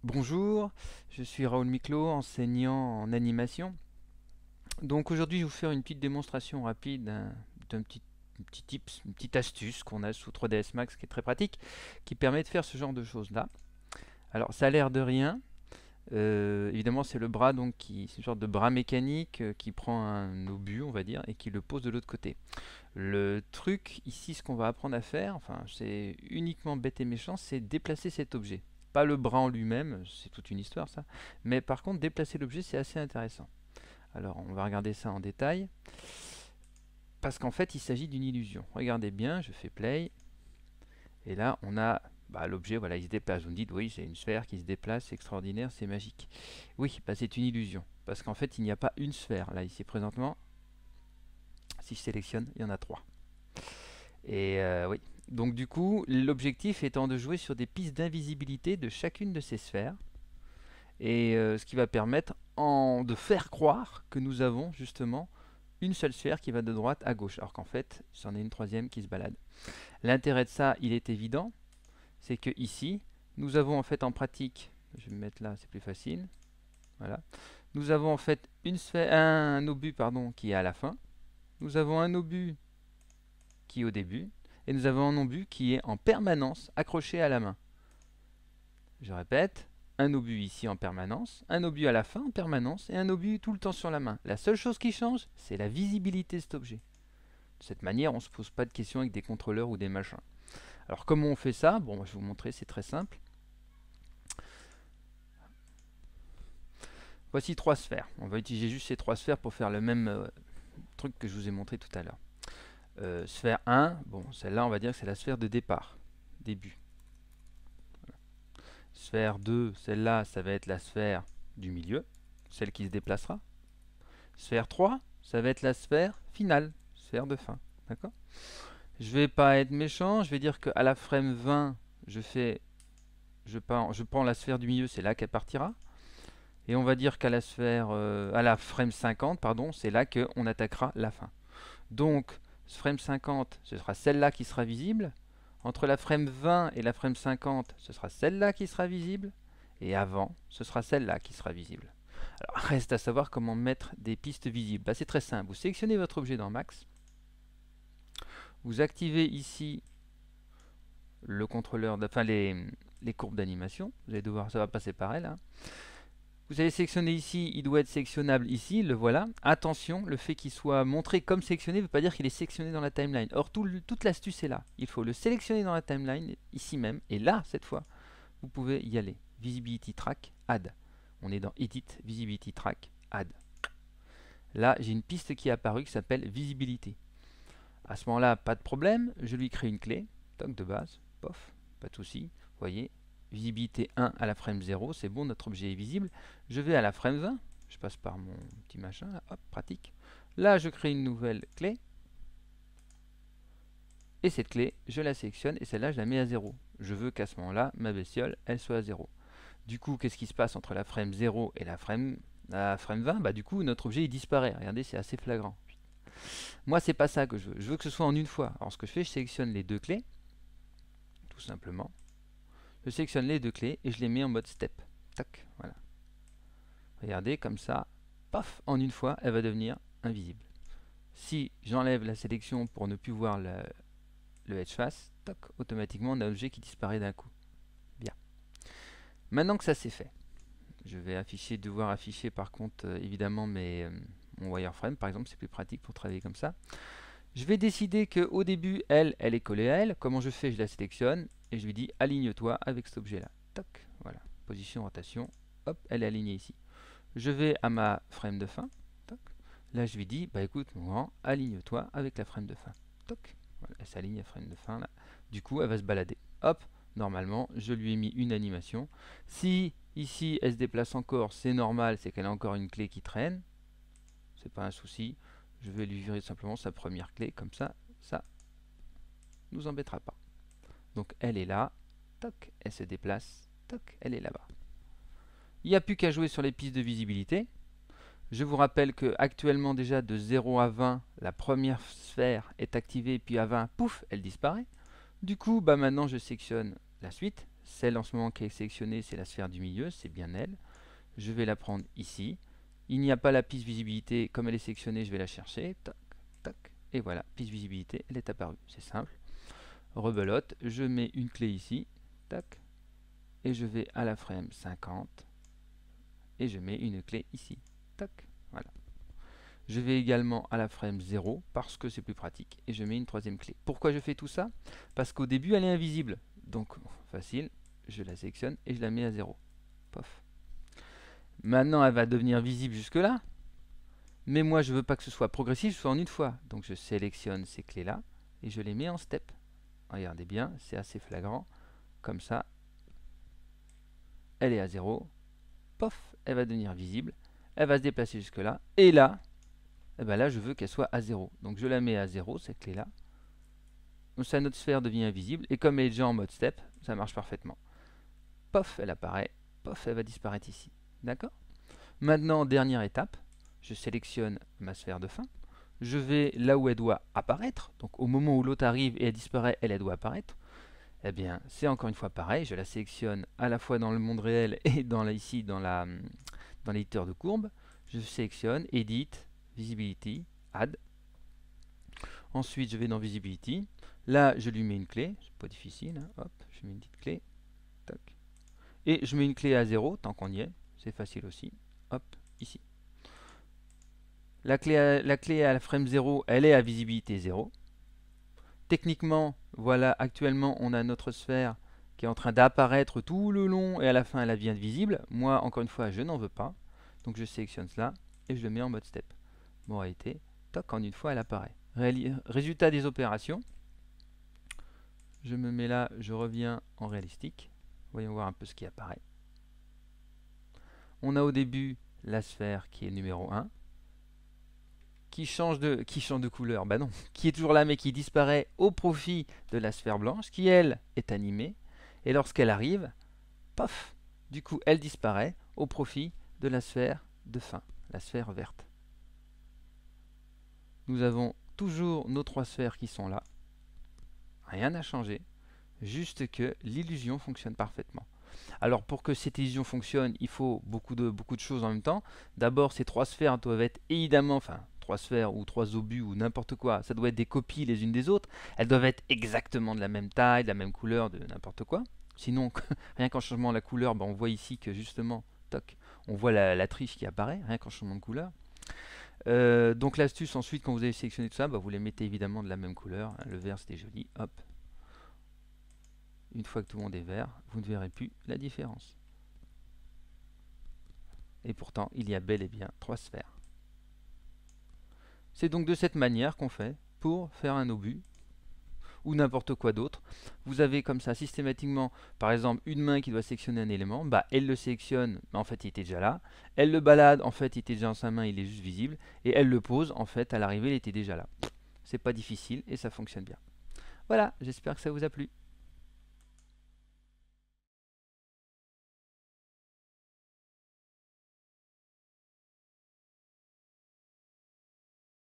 Bonjour, je suis Raoul Miclot, enseignant en animation. Donc aujourd'hui, je vais vous faire une petite démonstration rapide d'un petit tips, une petite astuce qu'on a sous 3ds Max qui est très pratique, qui permet de faire ce genre de choses-là. Alors ça a l'air de rien. Évidemment, c'est le bras c'est une sorte de bras mécanique qui prend un obus, on va dire, et qui le pose de l'autre côté. Le truc ici, ce qu'on va apprendre à faire, enfin, c'est uniquement bête et méchant, c'est déplacer cet objet. Pas le bras en lui-même, c'est toute une histoire ça, mais par contre déplacer l'objet c'est assez intéressant. Alors on va regarder ça en détail, parce qu'en fait il s'agit d'une illusion. Regardez bien, je fais play, et là on a l'objet, voilà, il se déplace. Vous me dites, oui, c'est une sphère qui se déplace, c'est extraordinaire, c'est magique. Oui, c'est une illusion, parce qu'en fait il n'y a pas une sphère. Là ici présentement, si je sélectionne, il y en a trois. Et oui. Donc du coup, l'objectif étant de jouer sur des pistes d'invisibilité de chacune de ces sphères, et ce qui va permettre de faire croire que nous avons justement une seule sphère qui va de droite à gauche, alors qu'en fait, c'en est une troisième qui se balade. L'intérêt de ça, il est évident, c'est que ici, nous avons en fait en pratique, je vais me mettre là, c'est plus facile, voilà. Nous avons en fait un obus qui est à la fin, nous avons un obus qui est au début, et nous avons un obus qui est en permanence accroché à la main. Je répète, un obus ici en permanence, un obus à la fin en permanence, et un obus tout le temps sur la main. La seule chose qui change, c'est la visibilité de cet objet. De cette manière, on ne se pose pas de questions avec des contrôleurs ou des machins. Alors comment on fait ça? Bon, je vais vous montrer, c'est très simple. Voici trois sphères. On va utiliser juste ces trois sphères pour faire le même truc que je vous ai montré tout à l'heure. Sphère 1, bon, celle-là, on va dire que c'est la sphère de départ, début. Sphère 2, celle-là, ça va être la sphère du milieu, celle qui se déplacera. Sphère 3, ça va être la sphère finale, sphère de fin. D'accord? Je vais pas être méchant, je vais dire qu'à la frame 20, je prends la sphère du milieu, c'est là qu'elle partira. Et on va dire qu'à à la frame 50, pardon, c'est là qu'on attaquera la fin. Donc, frame 50, ce sera celle-là qui sera visible. Entre la frame 20 et la frame 50, ce sera celle-là qui sera visible. Et avant, ce sera celle-là qui sera visible. Alors, reste à savoir comment mettre des pistes visibles. C'est très simple. Vous sélectionnez votre objet dans Max. Vous activez ici le contrôleur, les courbes d'animation. Vous allez devoir, ça va passer par elle. Vous allez sélectionner ici, il doit être sélectionnable ici, le voilà. Attention, le fait qu'il soit montré comme sélectionné ne veut pas dire qu'il est sélectionné dans la timeline. Or, toute l'astuce est là. Il faut le sélectionner dans la timeline, ici même, et là, cette fois, vous pouvez y aller. Visibility Track, Add. On est dans Edit, Visibility Track, Add. Là, j'ai une piste qui est apparue qui s'appelle Visibility. À ce moment-là, pas de problème, je lui crée une clé, toc de base, pof, pas de souci. Vous voyez, visibilité 1 à la frame 0, c'est bon, notre objet est visible. Je vais à la frame 20, je passe par mon petit machin, là, hop, pratique. Là, je crée une nouvelle clé, et cette clé, je la sélectionne, et celle-là, je la mets à 0. Je veux qu'à ce moment-là, ma bestiole, elle soit à 0. Du coup, qu'est-ce qui se passe entre la frame 0 et la frame 20? Du coup, notre objet, il disparaît. Regardez, c'est assez flagrant. Moi, c'est pas ça que je veux. Je veux que ce soit en une fois. Alors, ce que je fais, je sélectionne les deux clés, tout simplement. Je sélectionne les deux clés et je les mets en mode step. Tac, voilà. Regardez, comme ça, paf, en une fois, elle va devenir invisible. Si j'enlève la sélection pour ne plus voir le edge face, toc, automatiquement, on a un objet qui disparaît d'un coup. Bien. Maintenant que ça c'est fait, je vais devoir afficher par contre, évidemment, mon wireframe, par exemple, c'est plus pratique pour travailler comme ça. Je vais décider qu'au début, elle est collée à elle. Comment je fais? Je la sélectionne et je lui dis aligne-toi avec cet objet-là. Toc, voilà. Position, rotation. Hop, elle est alignée ici. Je vais à ma frame de fin. Toc. Là, je lui dis, écoute, mon grand, aligne-toi avec la frame de fin. Toc. Voilà, elle s'aligne à frame de fin là. Du coup, elle va se balader. Hop, normalement, je lui ai mis une animation. Si ici, elle se déplace encore, c'est normal, c'est qu'elle a encore une clé qui traîne. C'est pas un souci. Je vais lui virer simplement sa première clé, comme ça nous embêtera pas. Donc elle est là, toc, elle se déplace, toc, elle est là-bas. Il n'y a plus qu'à jouer sur les pistes de visibilité. Je vous rappelle que actuellement déjà de 0 à 20, la première sphère est activée, puis à 20, pouf, elle disparaît. Du coup, maintenant je sélectionne la suite, Celle en ce moment qui est sélectionnée, c'est la sphère du milieu, c'est bien elle. Je vais la prendre ici. Il n'y a pas la piste visibilité, comme elle est sélectionnée, je vais la chercher. Tac, tac, et voilà, piste visibilité, elle est apparue. C'est simple. Rebelote, je mets une clé ici, tac, et je vais à la frame 50, et je mets une clé ici, tac, voilà. Je vais également à la frame 0 parce que c'est plus pratique et je mets une troisième clé. Pourquoi je fais tout ça? Parce qu'au début elle est invisible. Donc facile, je la sélectionne et je la mets à 0. Pof. Maintenant elle va devenir visible jusque là. Mais moi je veux pas que ce soit progressif, soit en une fois. Donc je sélectionne ces clés là et je les mets en step. Regardez bien, c'est assez flagrant. Comme ça, elle est à 0. Pof, elle va devenir visible. Elle va se déplacer jusque là. Et là, et ben là je veux qu'elle soit à 0. Donc je la mets à 0, cette clé-là. Donc ça, notre sphère devient invisible. Et comme elle est déjà en mode step, ça marche parfaitement. Pof, elle apparaît. Pof, elle va disparaître ici. D'accord? Maintenant, dernière étape, je sélectionne ma sphère de fin. Je vais là où elle doit apparaître. Donc au moment où l'autre arrive et elle disparaît, elle doit apparaître. Eh bien, c'est encore une fois pareil. Je la sélectionne à la fois dans le monde réel et ici dans l'éditeur de courbe. Je sélectionne, Edit, Visibility, Add. Ensuite, je vais dans Visibility. Là, je lui mets une clé. C'est pas difficile. Hein. Hop, je mets une petite clé. Tac. Et je mets une clé à 0, tant qu'on y est. C'est facile aussi. Hop, ici. La clé à la frame 0, elle est à visibilité 0. Techniquement, voilà, actuellement, on a notre sphère qui est en train d'apparaître tout le long et à la fin, elle devient visible. Moi, encore une fois, je n'en veux pas. Donc, je sélectionne cela et je le mets en mode step. Modalité, toc, en une fois, elle apparaît. Résultat des opérations. Je me mets là, je reviens en réalistique. Voyons voir un peu ce qui apparaît. On a au début la sphère qui est numéro 1. Qui change de couleur, bah non, qui est toujours là mais qui disparaît au profit de la sphère blanche, qui elle est animée, et lorsqu'elle arrive, paf, du coup elle disparaît au profit de la sphère de fin, la sphère verte. Nous avons toujours nos trois sphères qui sont là, rien n'a changé, juste que l'illusion fonctionne parfaitement. Alors pour que cette illusion fonctionne, il faut beaucoup de choses en même temps. D'abord, ces trois sphères doivent être évidemment, enfin, trois sphères ou trois obus ou n'importe quoi, ça doit être des copies les unes des autres. Elles doivent être exactement de la même taille, de la même couleur, de n'importe quoi. Sinon, rien qu'en changeant la couleur, on voit ici que justement, toc, on voit la triche qui apparaît, rien qu'en changeant de couleur. Donc l'astuce ensuite, quand vous avez sélectionné tout ça, vous les mettez évidemment de la même couleur. Le vert c'était joli, hop. Une fois que tout le monde est vert, vous ne verrez plus la différence. Et pourtant, il y a bel et bien trois sphères. C'est donc de cette manière qu'on fait pour faire un obus ou n'importe quoi d'autre. Vous avez comme ça systématiquement, par exemple, une main qui doit sélectionner un élément, elle le sélectionne, mais en fait il était déjà là. Elle le balade, en fait il était déjà dans sa main, il est juste visible. Et elle le pose, en fait à l'arrivée il était déjà là. C'est pas difficile et ça fonctionne bien. Voilà, j'espère que ça vous a plu.